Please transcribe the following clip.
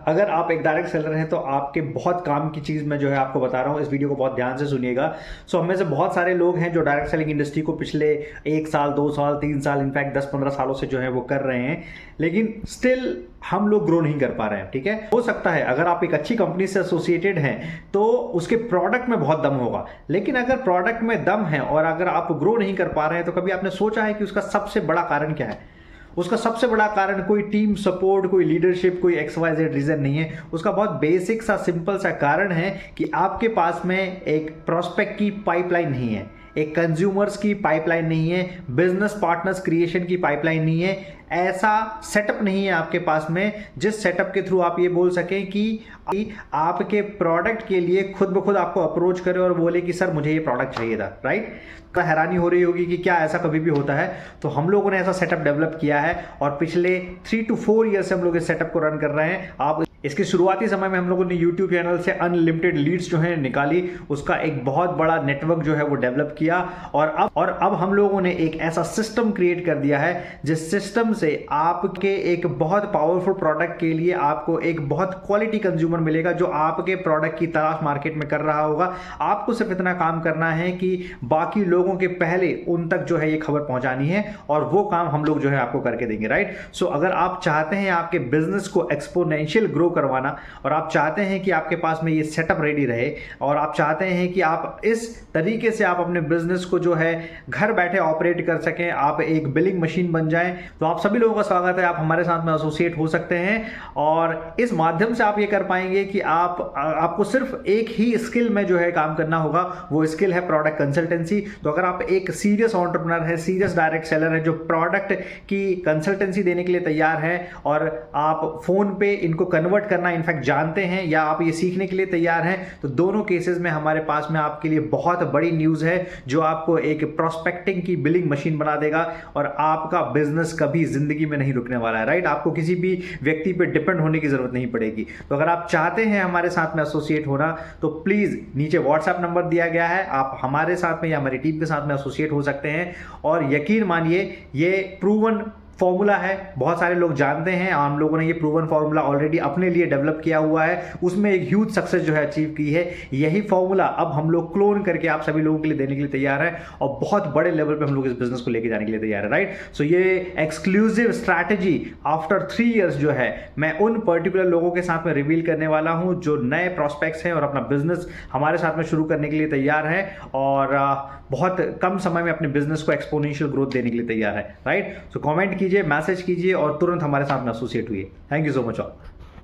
अगर आप एक डायरेक्ट सेलर हैं तो आपके बहुत काम की चीज़ मैं जो है आपको बता रहा हूँ, इस वीडियो को बहुत ध्यान से सुनिएगा। सो हम में से बहुत सारे लोग हैं जो डायरेक्ट सेलिंग इंडस्ट्री को पिछले 1 साल 2 साल 3 साल इनफैक्ट 10-15 सालों से जो है वो कर रहे हैं, लेकिन स्टिल हम लोग ग्रो नहीं कर पा रहे हैं। ठीक है, हो सकता है अगर आप एक अच्छी कंपनी से एसोसिएटेड हैं तो उसके प्रोडक्ट में बहुत दम होगा, लेकिन अगर प्रोडक्ट में दम है और अगर आप ग्रो नहीं कर पा रहे हैं तो कभी आपने सोचा है कि उसका सबसे बड़ा कारण क्या है? उसका सबसे बड़ा कारण कोई टीम सपोर्ट, कोई लीडरशिप, कोई XYZ रीजन नहीं है। उसका बहुत बेसिक सा सिंपल सा कारण है कि आपके पास में एक प्रोस्पेक्ट की पाइपलाइन नहीं है, एक कंज्यूमर्स की पाइपलाइन नहीं है, बिजनेस पार्टनर्स क्रिएशन की पाइपलाइन नहीं है। ऐसा सेटअप नहीं है आपके पास में जिस सेटअप के थ्रू आप ये बोल सकें कि आपके प्रोडक्ट के लिए खुद ब खुद आपको अप्रोच करे और बोले कि सर मुझे ये प्रोडक्ट चाहिए था। राइट, तो हैरानी हो रही होगी कि क्या ऐसा कभी भी होता है। तो हम लोगों ने ऐसा सेटअप डेवलप किया है और पिछले 3 to 4 ईयर से हम लोग इस सेटअप को रन कर रहे हैं। आप इसके शुरुआती समय में हम लोगों ने YouTube चैनल से अनलिमिटेड लीड्स जो है निकाली, उसका एक बहुत बड़ा नेटवर्क जो है वो डेवलप किया और अब हम लोगों ने एक ऐसा सिस्टम क्रिएट कर दिया है जिस सिस्टम से आपके एक बहुत पावरफुल प्रोडक्ट के लिए आपको एक बहुत क्वालिटी कंज्यूमर मिलेगा जो आपके प्रोडक्ट की तलाश मार्केट में कर रहा होगा। आपको सिर्फ इतना काम करना है कि बाकी लोगों के पहले उन तक जो है ये खबर पहुंचानी है और वो काम हम लोग जो है आपको करके देंगे। राइट, सो अगर आप चाहते हैं आपके बिजनेस को एक्सपोनेंशियल ग्रो करवाना और आप चाहते हैं कि आपके पास में ये सेटअप रेडी रहे और आप चाहते हैं कि आप इस तरीके से आप अपने बिजनेस को जो है घर बैठे ऑपरेट कर सकें, आप एक बिलिंग मशीन बन जाएं, तो आप सभी लोगों का स्वागत है। आप हमारे साथ में एसोसिएट हो सकते हैं और इस माध्यम से आप ये कर पाएंगे कि आपको सिर्फ एक ही स्किल में जो है काम करना होगा, वो स्किल है प्रोडक्ट कंसल्टेंसी। तो अगर आप एक सीरियस एंटरप्रेन्योर है, सीरियस डायरेक्ट सेलर है जो प्रोडक्ट की कंसल्टेंसी देने के लिए तैयार है और आप फोन पे इनको कन्वर्ट करना इनफैक्ट जानते हैं या आप ये सीखने के लिए तैयार हैं, तो दोनों केसेस में हमारे पास में आपके लिए बहुत बड़ी न्यूज़ है जो आपको एक प्रोस्पेक्टिंग की बिलिंग मशीन बना देगा और आपका बिजनेस कभी जिंदगी में नहीं रुकने वाला है। राइट, आपको किसी भी व्यक्ति पे डिपेंड होने की जरूरत नहीं पड़ेगी। तो अगर आप चाहते हैं हमारे साथ में एसोसिएट होना तो प्लीज नीचे व्हाट्सएप नंबर दिया गया है, आप हमारे साथ में या हमारी टीम के साथ में एसोसिएट हो सकते हैं। और यकीन मानिए ये प्रूवन फॉर्मूला है, बहुत सारे लोग जानते हैं, हम लोगों ने ये प्रूवन फॉर्मूला ऑलरेडी अपने लिए डेवलप किया हुआ है, उसमें एक ह्यूज सक्सेस जो है अचीव की है। यही फॉर्मूला अब हम लोग क्लोन करके आप सभी लोगों के लिए देने के लिए तैयार है और बहुत बड़े लेवल पे हम लोग इस बिजनेस को लेके जाने के लिए तैयार है। राइट, सो ये एक्सक्लूसिव स्ट्रैटेजी आफ्टर 3 इयर्स जो है मैं उन पर्टिकुलर लोगों के साथ में रिवील करने वाला हूं जो नए प्रोस्पेक्ट्स हैं और अपना बिजनेस हमारे साथ में शुरू करने के लिए तैयार है और बहुत कम समय में अपने बिजनेस को एक्सपोनेंशियल ग्रोथ देने के लिए तैयार है। राइट, सो कमेंट कीजिए, मैसेज कीजिए और तुरंत हमारे साथ में एसोसिएट हुई। Thank you so much all.